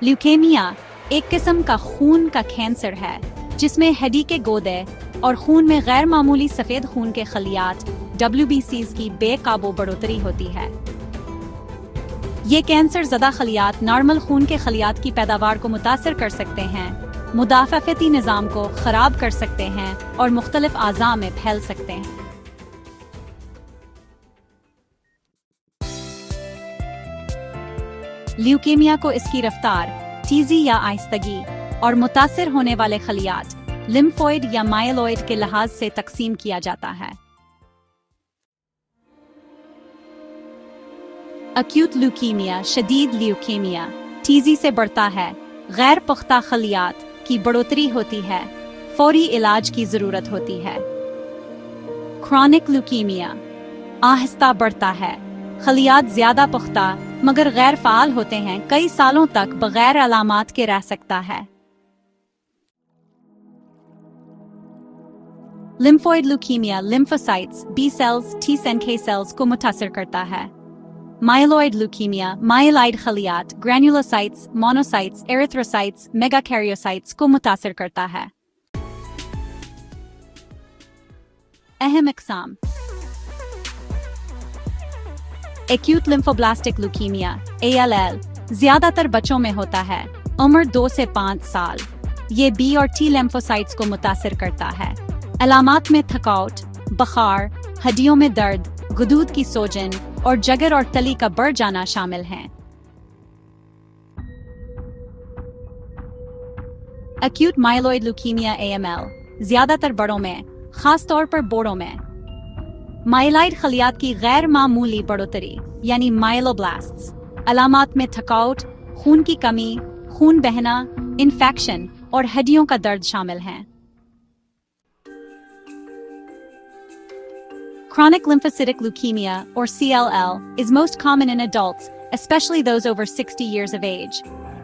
Leukaemia एक किस्म का खून का कैंसर है जिसमें हड्डी के गुर्दे और खून में गैर मामूली सफेद खून के खलियात WBCs की बेकाबू बढ़ोतरी होती है। ये कैंसर ज़दा खलियात नॉर्मल खून के खलियात की पैदावार को मुतासर कर सकते हैं, मुदाफ़ाती निज़ाम को ख़राब कर सकते हैं और मुख्तलिफ आज़ा में फैल सकते हैं। ल्यूकेमिया को इसकी रफ्तार, तेज़ी या आहिस्तगी और मुतासर होने वाले खलियात लिम्फोइड या माइलोइड के लिहाज से तकसीम किया जाता है। अक्यूट ल्यूकीमिया शदीद ल्यूकेमिया तेज़ी से बढ़ता है, गैर पुख्ता खलियात की बढ़ोतरी होती है, फौरी इलाज की ज़रूरत होती है। क्रॉनिक ल्यूकीमिया आहिस्ता बढ़ता है, खलियात ज़्यादा पुख्ता मगर गैर फ़ाल होते हैं, कई सालों तक बगैर अलामात के रह सकता है। Lymphoid leukaemia lymphocytes, B cells, T NK cells को मुतासर करता है। माइलोइड ल्यूकीमिया माइलाइड खलियात, ग्रैन्युलोसाइट्स, मोनोसाइट्स, एरिथ्रोसाइट्स, मेगाकैरियोसाइट्स को मुतासर करता है। अहम इक़साम: एक्यूट लिम्फोब्लास्टिक ल्यूकीमिया ALL ज्यादातर बच्चों में होता है, उम्र 2 से 5 साल। ये B और T लिम्फोसाइट्स को मुतासर करता है। अलामात में थकावट, बुखार, हड्डियों में दर्द, गुदूद की सोजन और जगर और तली का बढ़ जाना शामिल हैं। एक्यूट माइलोइड ल्यूकीमिया AML ज्यादातर बड़ों में, खास तौर पर बूढ़ों में। माइलाइड खलियात की गैर मामूली बढ़ोतरी यानी माइलोब्लास्ट्स, अलामात में थकावट, खून की कमी, खून बहना, इन्फेक्शन और हड्डियों का दर्द शामिल हैं। Chronic lymphocytic leukemia, or CLL, is most common in adults, especially those over 60 years of age.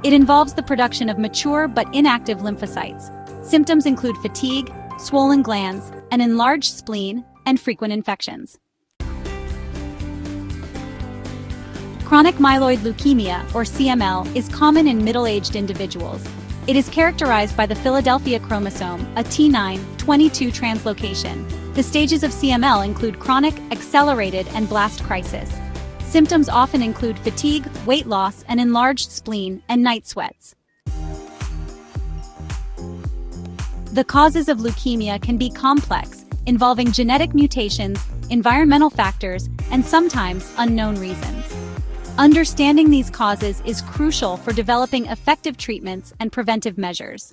It involves the production of mature but inactive lymphocytes. Symptoms include fatigue, swollen glands, an enlarged spleen, and frequent infections. Chronic myeloid leukemia, or CML, is common in middle-aged individuals. It is characterized by the Philadelphia chromosome, a T9/22 translocation. The stages of CML include chronic, accelerated, and blast crisis. Symptoms often include fatigue, weight loss, an enlarged spleen, and night sweats. The causes of leukemia can be complex, involving genetic mutations, environmental factors, and sometimes unknown reasons. Understanding these causes is crucial for developing effective treatments and preventive measures.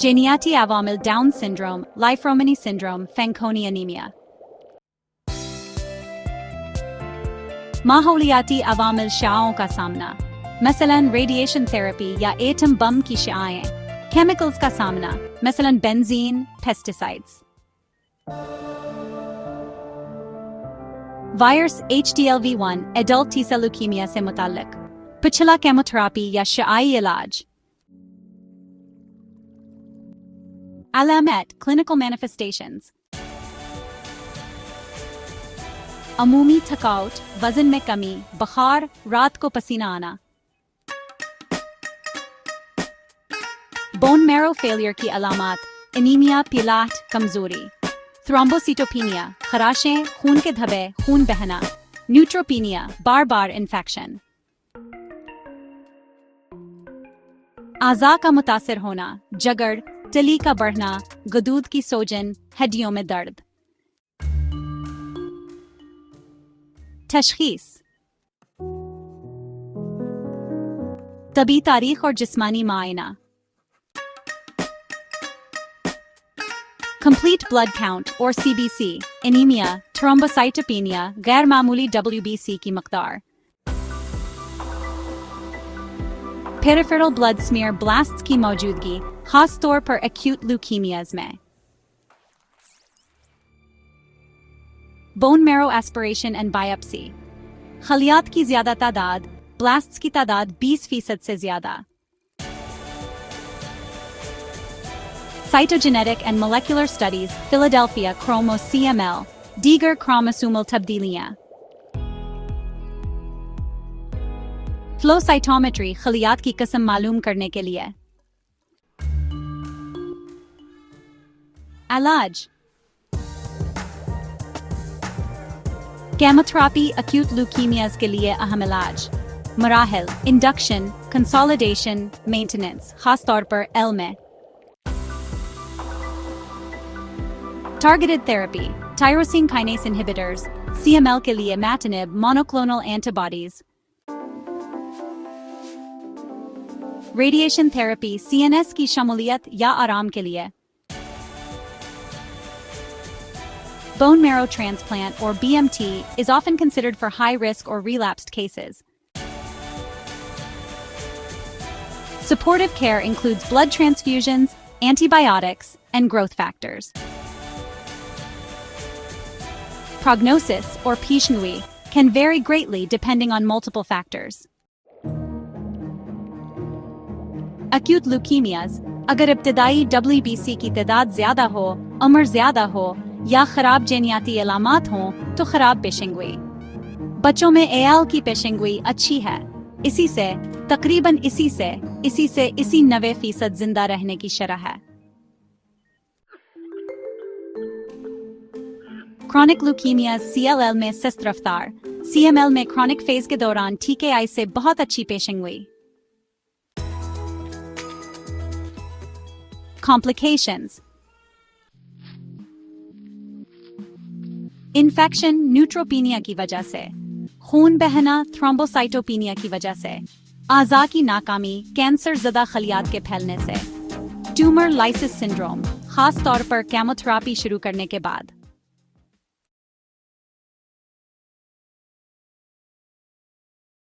Jeniati Avamil Down syndrome, Life-Romani syndrome, Fanconi anemia. माहौलियाती अवामिल शाओं का सामना, मसलन radiation therapy या atom bomb की शाएं, chemicals का सामना, मसलन benzene, pesticides. Virus HTLV1 adult T cell leukaemia से मुताल्लिक, पिछला केमोथेरेपी या शाई इलाज। Alamet, clinical manifestations. अमूमी थकावट, वजन में कमी, बुखार, रात को पसीना आना। बोन मैरो फेलियर की अलामात, एनीमिया, पिलाट, कमजोरी। थ्रोम्बोसिटोपेनिया, खराशें, खून के धब्बे, खून बहना। न्यूट्रोपेनिया, बार बार इन्फेक्शन। आज़ा का मुतासर होना, जगड़, तली का बढ़ना, गुदूद की सोजन, हड्डियों में दर्द। तशखीस: तबी तारीख और जिस्मानी मायना। कंप्लीट ब्लड काउंट और CBC, एनीमिया, थ्रोम्बोसाइटोपेनिया, गैर मामूली WBC की मकदार। पेरिफेरल ब्लड स्मीयर ब्लास्ट्स की मौजूदगी, खास तौर पर एक्यूट ल्यूकीमियाज में। Bone marrow aspiration and biopsy, खलियात की ज्यादा तादाद, ब्लास्ट्स की तादाद 20% से ज्यादा। Cytogenetic and molecular studies, Philadelphia chromo CML, दीगर क्रोमोसोमल तब्दीलियां। फ्लो साइटोमेट्री खलियात की किस्म मालूम करने के लिए। इलाज। केमोथेरेपी अक्यूट ल्यूकीमियाज के लिए अहम इलाज। मराहल, इंडक्शन, कंसोलिडेशन, मेंटेनेंस, खास तौर पर एल में। Targeted therapy, tyrosine kinase inhibitors, CML के लिए imatinib, monoclonal antibodies. Radiation therapy, CNS की शमूलियत या आराम के लिए। Bone marrow transplant, or BMT, is often considered for high-risk or relapsed cases. Supportive care includes blood transfusions, antibiotics, and growth factors. Prognosis, or Pishnui, can vary greatly depending on multiple factors. Acute leukemias, अगर इब्तिदाई WBC की तादाद ज़्यादा हो, उम्र ज़्यादा हो, या खराब जेनियाती अलामात हों, तो खराब पेशिंगोई। बच्चों में AL की पेशिंगोई अच्छी है, इसी से 90% जिंदा रहने की शरह है। क्रॉनिक ल्यूकीमिया CLL में सुस्त रफ्तार, CML में क्रॉनिक फेज के दौरान TKI से बहुत अच्छी पेशिंगोई। Complications. इन्फेक्शन, न्यूट्रोपीनिया की वजह से, खून बहना, थ्रोम्बोसाइटोपीनिया की वजह से, आज़ा की नाकामी, कैंसर ज़दा खलियात के फैलने से, ट्यूमर लाइसिस सिंड्रोम, खास तौर पर केमोथेरेपी शुरू करने के बाद।